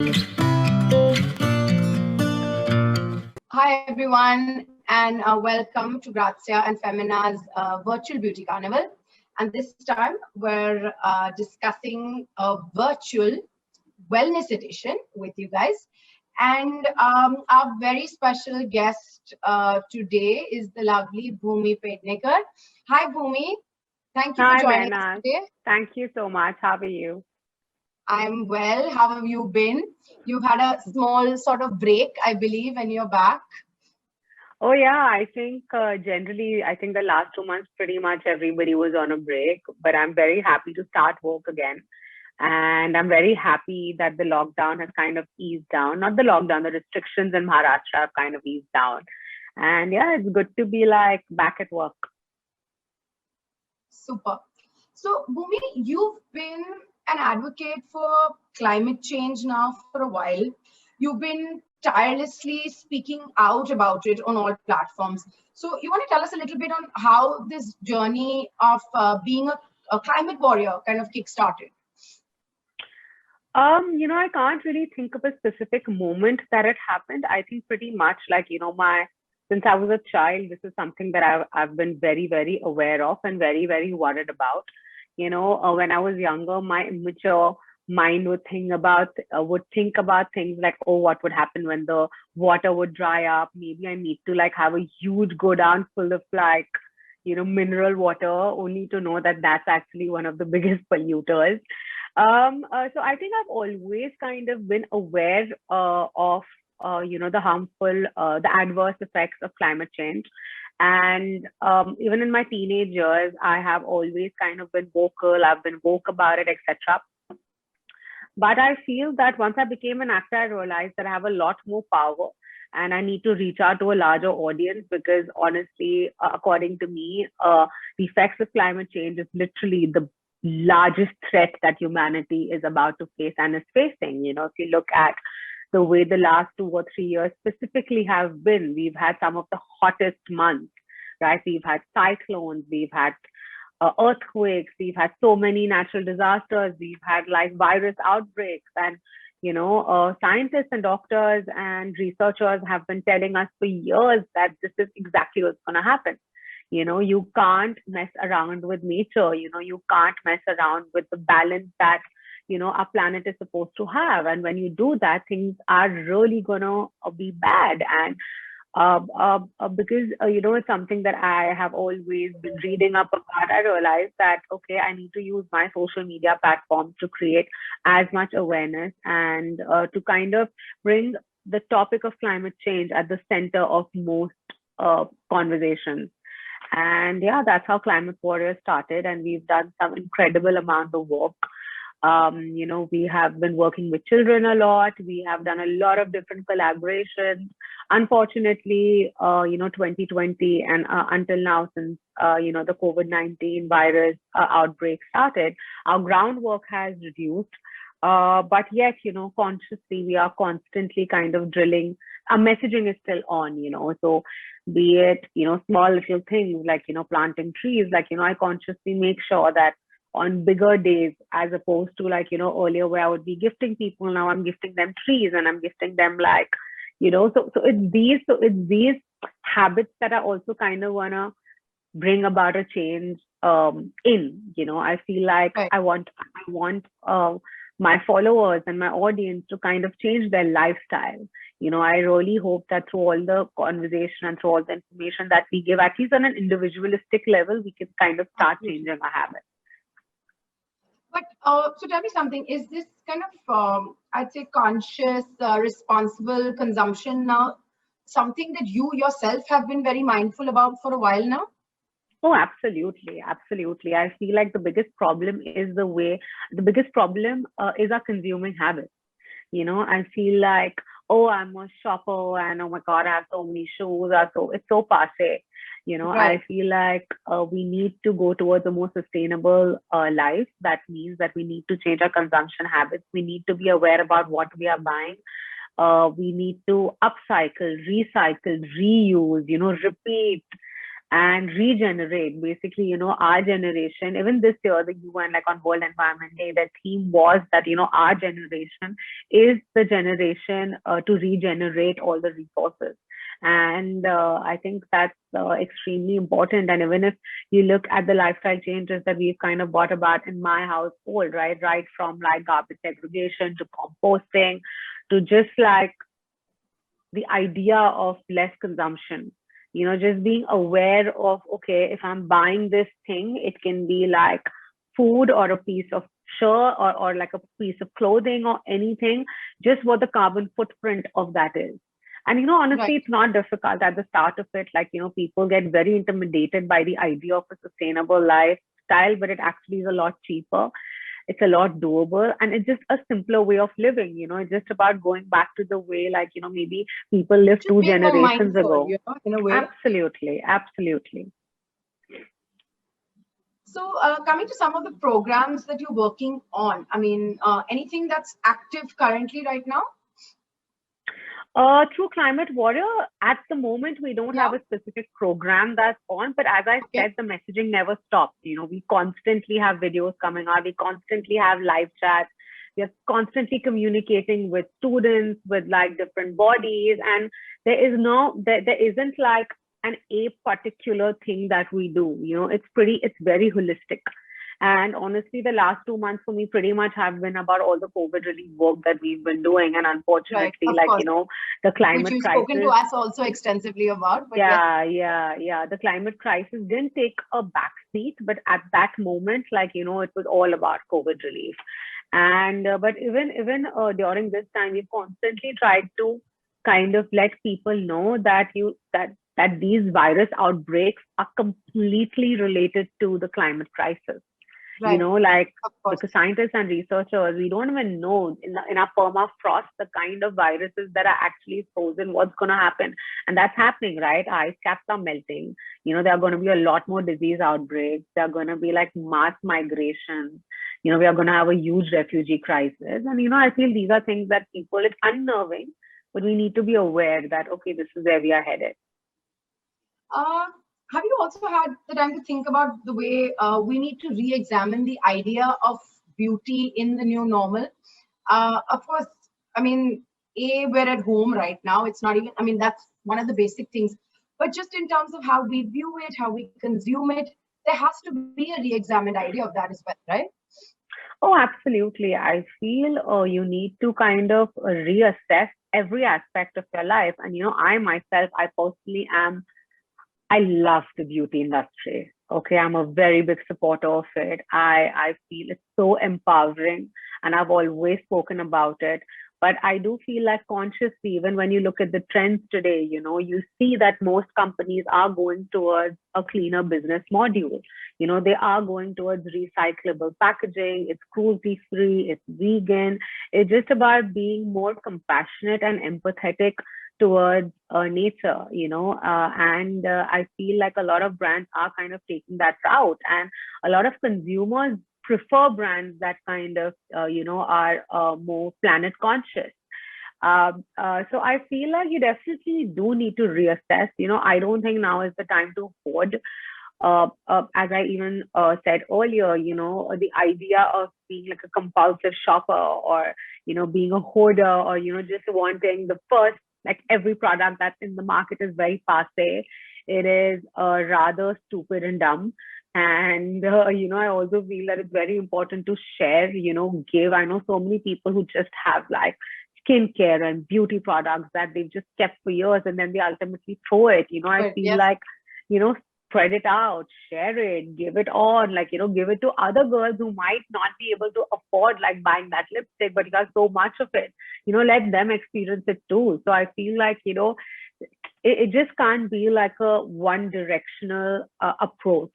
Hi, everyone, and welcome to Grazia and Femina's Virtual Beauty Carnival. And this time we're discussing a virtual wellness edition with you guys. And our very special guest today is the lovely Bhumi Pednekar. Hi, Bhumi. Thank you for Hi, joining us Mena. today. Thank you so much. How are you? I'm well. How have you been? You've had a small sort of break, I believe, and you're back. Oh, yeah. I think generally, I think the last 2 months, pretty much everybody was on a break, but I'm very happy to start work again. And I'm very happy that the lockdown has kind of eased down. Not the lockdown, the restrictions in Maharashtra have kind of eased down. And yeah, it's good to be like back at work. Super. So, Bhumi, you've been an advocate for climate change now for a while. You've been tirelessly speaking out about it on all platforms. So, you want to tell us a little bit on how this journey of being a climate warrior kind of kickstarted? I can't really think of a specific moment that it happened. I think pretty much like, since I was a child, this is something that I've been very, very aware of and very, very worried about. When I was younger, my immature mind would think about things like, oh, what would happen when the water would dry up? Maybe I need to like have a huge go down full of like, mineral water, only to know that that's actually one of the biggest polluters. So I think I've always kind of been aware of the adverse effects of climate change. And even in my teenage years, I have always kind of been vocal. I've been woke about it, etc. But I feel that once I became an actor, I realized that I have a lot more power and I need to reach out to a larger audience because honestly, according to me, the effects of climate change is literally the largest threat that humanity is about to face and is facing. If you look at the way the last 2 or 3 years specifically have been, we've had some of the hottest months, right? We've had cyclones, we've had earthquakes, we've had so many natural disasters, we've had like virus outbreaks, and scientists and doctors and researchers have been telling us for years that this is exactly what's going to happen. You can't mess around with nature. You can't mess around with the balance that our planet is supposed to have. And when you do that, things are really gonna be bad. And because it's something that I have always been reading up about. I realized that okay, I need to use my social media platform to create as much awareness and to kind of bring the topic of climate change at the center of most conversations. And yeah, that's how Climate Warriors started, and we've done some incredible amount of work. We have been working with children a lot. We have done a lot of different collaborations. Unfortunately, 2020 and until now, since the COVID-19 virus outbreak started, our groundwork has reduced. But yet, consciously, we are constantly kind of drilling. Our messaging is still on, so be it, small little things like, planting trees, like, I consciously make sure that on bigger days, as opposed to like, earlier where I would be gifting people, now I'm gifting them trees and I'm gifting them like, so it's these habits that I also kind of want to bring about a change I feel like Right. I want my followers and my audience to kind of change their lifestyle. I really hope that through all the conversation and through all the information that we give, at least on an individualistic level, we can kind of start changing our habits. But so tell me something, is this kind of, I'd say, conscious, responsible consumption now something that you yourself have been very mindful about for a while now? Oh, absolutely. Absolutely. I feel like the biggest problem is our consuming habits. I feel like, oh, I'm a shopper and oh my God, I have so many shoes. It's so passe. Right. I feel like we need to go towards a more sustainable life. That means that we need to change our consumption habits. We need to be aware about what we are buying. We need to upcycle, recycle, reuse, repeat. and regenerate. Basically, our generation, even this year, the UN, like on World Environment Day, the theme was that, our generation is the generation to regenerate all the resources. And I think that's extremely important. And even if you look at the lifestyle changes that we've kind of brought about in my household, right from like garbage segregation to composting to just like the idea of less consumption, just being aware of, okay, if I'm buying this thing, it can be like food or a piece of shirt or like a piece of clothing or anything, just what the carbon footprint of that is. And honestly, it's not difficult at the start of it. Like, people get very intimidated by the idea of a sustainable lifestyle, but it actually is a lot cheaper. It's a lot doable, and it's just a simpler way of living. It's just about going back to the way, like, maybe people lived Just 2 being more generations mindful, ago. in a way. Absolutely. So coming to some of the programs that you're working on, I mean, anything that's active currently right now? Through Climate Warrior, at the moment, we don't have a specific program that's on, but as I said, the messaging never stops. We constantly have videos coming out. We constantly have live chats. We are constantly communicating with students, with like different bodies. And there isn't like a particular thing that we do. It's very holistic. And honestly, the last 2 months for me pretty much have been about all the COVID relief work that we've been doing. And unfortunately, the climate which you've crisis. Spoken to us also extensively about. But yeah. The climate crisis didn't take a backseat, but at that moment, it was all about COVID relief. And but even during this time, we've constantly tried to kind of let people know that these virus outbreaks are completely related to the climate crisis. Because scientists and researchers, we don't even know in our permafrost the kind of viruses that are actually frozen, what's going to happen. And that's happening, right? Ice caps are melting. There are going to be a lot more disease outbreaks. There are going to be like mass migrations. We are going to have a huge refugee crisis. And, I feel these are things that people, it's unnerving, but we need to be aware that, okay, this is where we are headed. Have you also had the time to think about the way we need to re-examine the idea of beauty in the new normal? Of course, I mean, we're at home right now. It's not even, I mean, that's one of the basic things. But just in terms of how we view it, how we consume it, there has to be a re-examined idea of that as well, right? Oh, absolutely. I feel you need to kind of reassess every aspect of your life. And, I myself, I personally I love the beauty industry. Okay, I'm a very big supporter of it. I feel it's so empowering, and I've always spoken about it. But I do feel like consciously, even when you look at the trends today, you see that most companies are going towards a cleaner business module. They are going towards recyclable packaging. It's cruelty free. It's vegan. It's just about being more compassionate and empathetic towards nature, and I feel like a lot of brands are kind of taking that route, and a lot of consumers prefer brands that kind of, are more planet conscious. So I feel like you definitely do need to reassess. I don't think now is the time to hoard. As I even said earlier, the idea of being like a compulsive shopper or, being a hoarder or, just wanting the first, like every product that's in the market is very passe. It is rather stupid and dumb. And, I also feel that it's very important to share, give. I know so many people who just have like skincare and beauty products that they've just kept for years and then they ultimately throw it. I feel like, spread it out, share it, give it on, like, give it to other girls who might not be able to afford like buying that lipstick, but you got so much of it, let them experience it too. So I feel like, it just can't be like a one directional approach.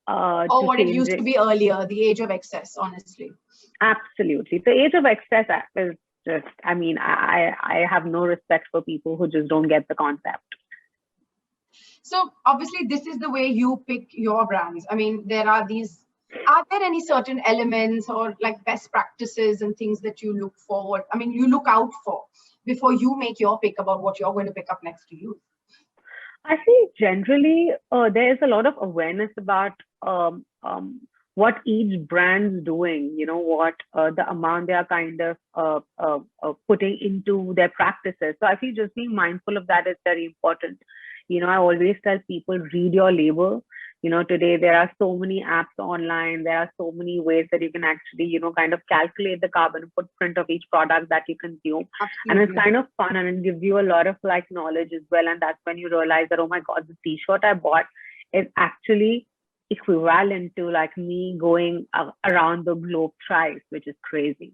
Or what it used to be earlier, the age of excess, honestly. Absolutely. The age of excess is just, I mean, I have no respect for people who just don't get the concept. So obviously this is the way you pick your brands. I mean, are there any certain elements or like best practices and things that you look out for before you make your pick about what you're going to pick up next to you? I think generally there is a lot of awareness about um, um, what each brand's doing, what the amount they are kind of putting into their practices. So I feel just being mindful of that is very important. I always tell people, read your label. Today there are so many apps online. There are so many ways that you can actually, kind of calculate the carbon footprint of each product that you consume. And it's Absolutely. kind of fun, and it gives you a lot of like knowledge as well. And that's when you realize that, oh my God, the t-shirt I bought is actually equivalent to like me going around the globe thrice, which is crazy.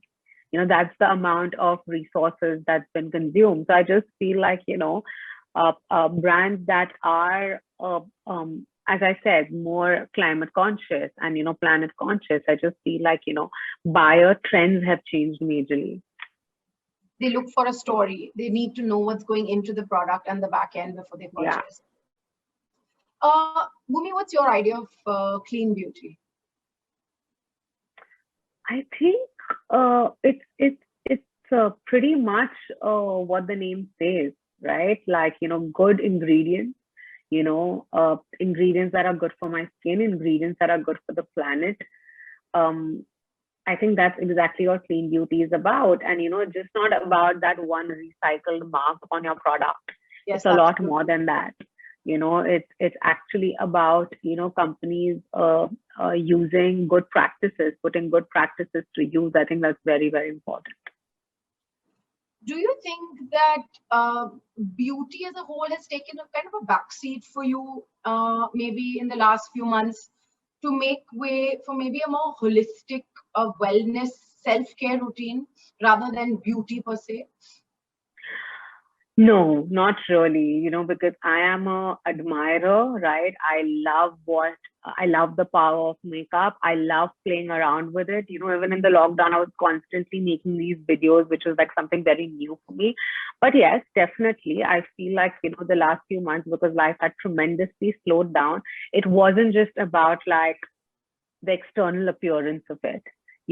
That's the amount of resources that's been consumed. So I just feel like, brands that are, as I said, more climate conscious and, planet conscious, I just feel like, buyer trends have changed majorly. They look for a story. They need to know what's going into the product and the back end before they purchase. Bhumi, what's your idea of clean beauty? I think it's pretty much what the name says, right? Like, good ingredients, ingredients that are good for my skin, ingredients that are good for the planet. I think that's exactly what clean beauty is about. And, it's just not about that one recycled mark on your product. Yes, it's a lot more than that. It's actually about, companies using good practices, putting good practices to use. I think that's very, very important. Do you think that beauty as a whole has taken a kind of a backseat for you, maybe in the last few months, to make way for maybe a more holistic wellness, self-care routine rather than beauty per se? No, not really, because I am a admirer, right? I love the power of makeup. I love playing around with it. Even in the lockdown, I was constantly making these videos, which was like something very new for me. But yes, definitely, I feel like, the last few months, because life had tremendously slowed down, it wasn't just about like the external appearance of it.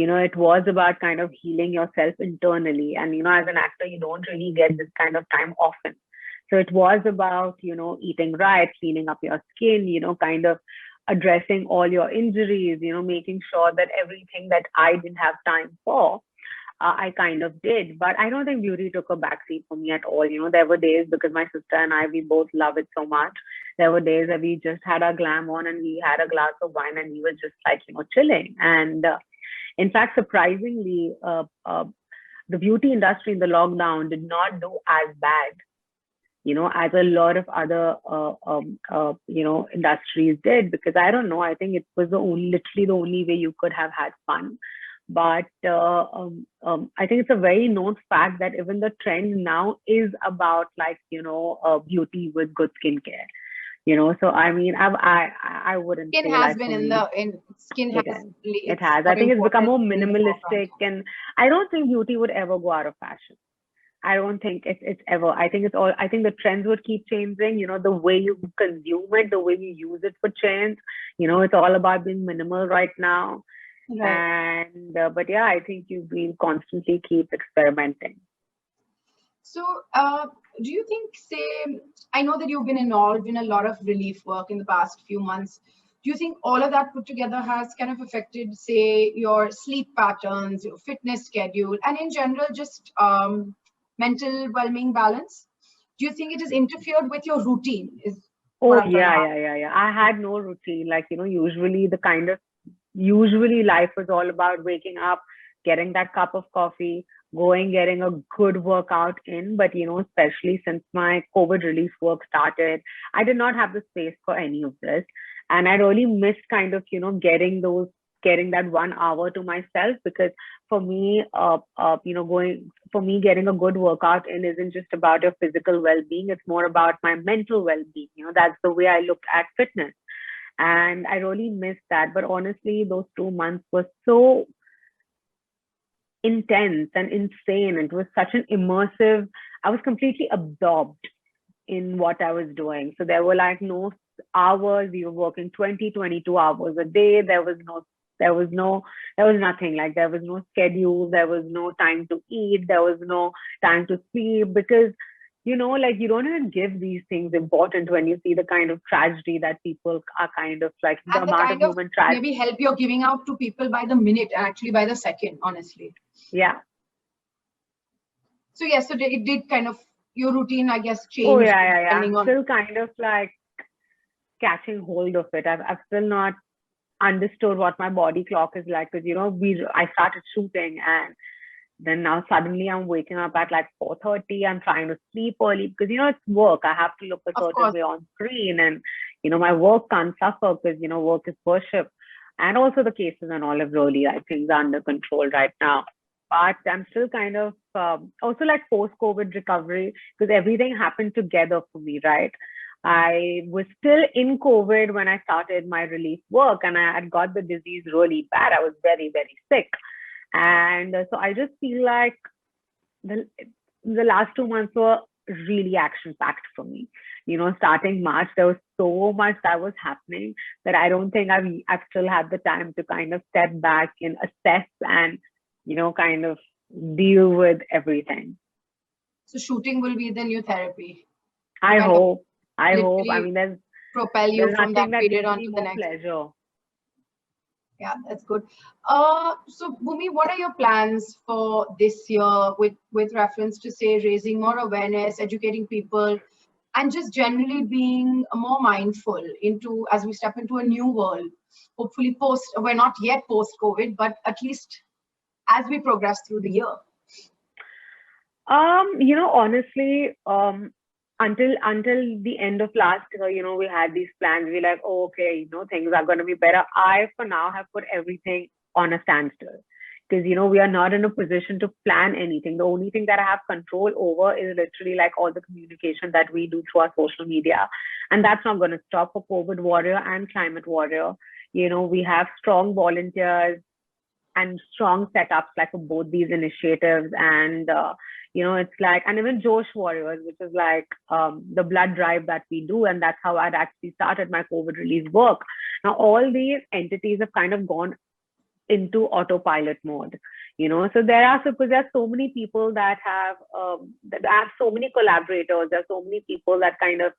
It was about kind of healing yourself internally. And, as an actor, you don't really get this kind of time often. So it was about, eating right, cleaning up your skin, kind of addressing all your injuries, making sure that everything that I didn't have time for, I kind of did. But I don't think beauty took a backseat for me at all. There were days, because my sister and I, we both love it so much. There were days that we just had our glam on and we had a glass of wine and we were just like, chilling. And in fact, surprisingly, the beauty industry in the lockdown did not do as bad, as a lot of other, industries did, because I don't know, I think it was literally the only way you could have had fun. But I think it's a very known fact that even the trend now is about like, beauty with good skincare. So I mean, I wouldn't Skin say has like been skin it has. has. It has. I think it's become more minimalistic, and I don't think beauty would ever go out of fashion. I don't think it's ever. I think the trends would keep changing. The way you consume it, the way you use it would change. It's all about being minimal right now. Right. And but yeah, I think we'll constantly keep experimenting. So, do you think, say, I know that you've been involved in a lot of relief work in the past few months. Do you think all of that put together has kind of affected, say, your sleep patterns, your fitness schedule, and in general, just mental well-being balance? Do you think it has interfered with your routine? Oh yeah. I had no routine. Like, usually life was all about waking up, getting that cup of coffee, getting a good workout in. But, especially since my COVID relief work started, I did not have the space for any of this. And I really missed kind of, getting that 1 hour to myself, because for me, getting a good workout in isn't just about your physical well-being. It's more about my mental well-being. That's the way I look at fitness. And I really missed that. But honestly, those 2 months were so intense and insane. It was such an immersive, I was completely absorbed in what I was doing. So there were like no hours. We were working 20, 22 hours a day. There was nothing. Like, there was no schedule. There was no time to eat. There was no time to sleep, because like you don't even give these things important when you see the kind of tragedy that people are kind of like, the And the amount of kind of human tragedy. maybe help you're giving out to people by the minute and actually by the second, honestly. Yeah. So yes, so it did kind of, your routine, I guess, change. Oh yeah. depending I'm on. still kind of like catching hold of it. I've still not understood what my body clock is like, because I started shooting, and then now suddenly I'm waking up at like 4:30. I'm trying to sleep early because it's work. I have to look a Of certain course. way on screen, and my work can't suffer because work is worship. And also the cases and all have really, I think, are under control right now. But I'm still kind of also like post-COVID recovery, because everything happened together for me, right? I was still in COVID when I started my relief work, and I had got the disease really bad. I was very, very sick. And so I just feel like the last 2 months were really action packed for me. Starting March, there was so much that was happening that I don't think I've still had the time to kind of step back and assess and, kind of deal with everything. So shooting will be the new therapy. I hope. I mean, there's propel you from that that period gives on me to the more next. pleasure. Yeah, that's good. So Bhumi, what are your plans for this year with reference to, say, raising more awareness, educating people, and just generally being more mindful as we step into a new world, hopefully we're not yet post-COVID, but at least as we progress through the year? Honestly, until the end of last year, we had these plans. We're like, oh, okay, things are going to be better. I, for now, have put everything on a standstill because, we are not in a position to plan anything. The only thing that I have control over is literally like all the communication that we do through our social media. And that's not going to stop for COVID Warrior and Climate Warrior. We have strong volunteers and strong setups like for both these initiatives. And, it's like, and even Josh Warriors, which is like the blood drive that we do. And that's how I'd actually started my COVID relief work. Now, all these entities have kind of gone into autopilot mode, so because there's so many people that have so many collaborators, there's so many people that kind of,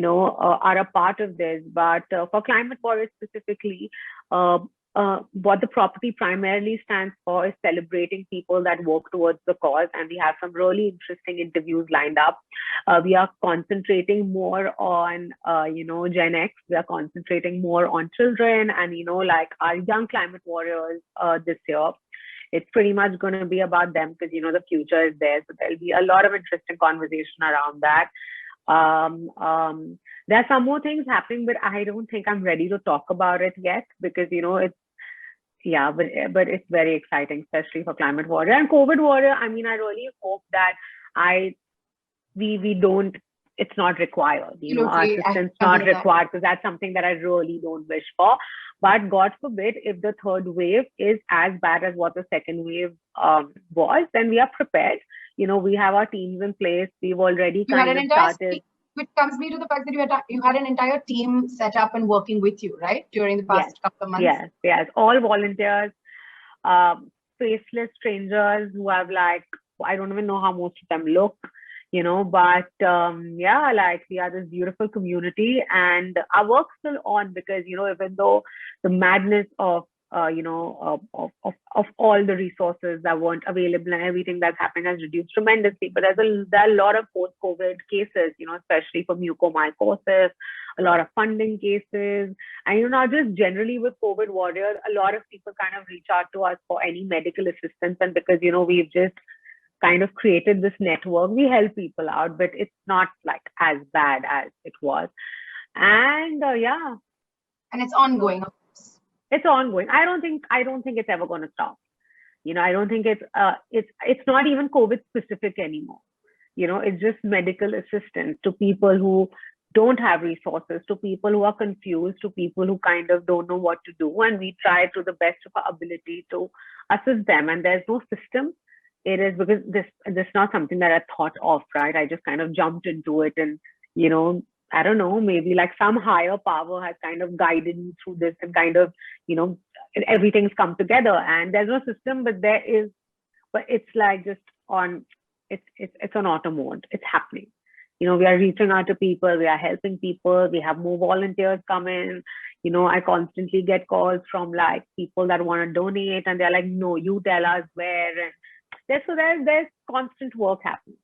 are a part of this. But for Climate Warriors specifically, what the property primarily stands for is celebrating people that work towards the cause. And we have some really interesting interviews lined up. We are concentrating more on, Gen X. We are concentrating more on children and, like our young climate warriors this year. It's pretty much going to be about them because, the future is there. So there'll be a lot of interesting conversation around that. There are some more things happening, but I don't think I'm ready to talk about it yet because, but it's very exciting, especially for Climate Warrior and COVID Warrior. I mean, I really hope that we don't, it's not required, our assistance not required, because that's something that I really don't wish for. But God forbid, if the third wave is as bad as what the second wave was, then we are prepared. We have our teams in place. We've already kind of started. Which comes me to the fact that you had an entire team set up and working with you, right? During the past couple of months. Yes. All volunteers, faceless strangers who have like, I don't even know how most of them look, but like we are this beautiful community and our work's still on because, even though the madness of all the resources that weren't available and everything that's happened has reduced tremendously. But there are a lot of post-COVID cases, especially for mucormycosis, a lot of funding cases. And, not just generally with COVID warriors, a lot of people kind of reach out to us for any medical assistance. And because, we've just kind of created this network, we help people out, but it's not like as bad as it was. And and it's ongoing. It's ongoing. I don't think it's ever going to stop. I don't think it's not even COVID specific anymore. It's just medical assistance to people who don't have resources, to people who are confused, to people who kind of don't know what to do. And we try to the best of our ability to assist them. And there's no system. It is because this is not something that I thought of, right? I just kind of jumped into it and, I don't know, maybe like some higher power has kind of guided me through this and kind of, everything's come together and there's no system, but it's like just on, it's on auto mode. It's happening. we are reaching out to people, we are helping people, we have more volunteers come in. I constantly get calls from like people that want to donate, and they're like, no, you tell us where. And there's constant work happening.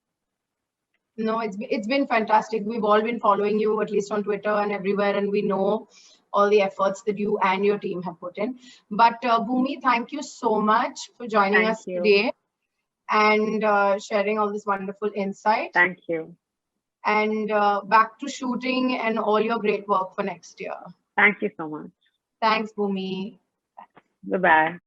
No, it's been fantastic. We've all been following you, at least on Twitter and everywhere, and we know all the efforts that you and your team have put in. But Bhumi, thank you so much for joining us today and sharing all this wonderful insight. Thank you. And back to shooting and all your great work for next year. Thank you so much. Thanks, Bhumi. Bye-bye.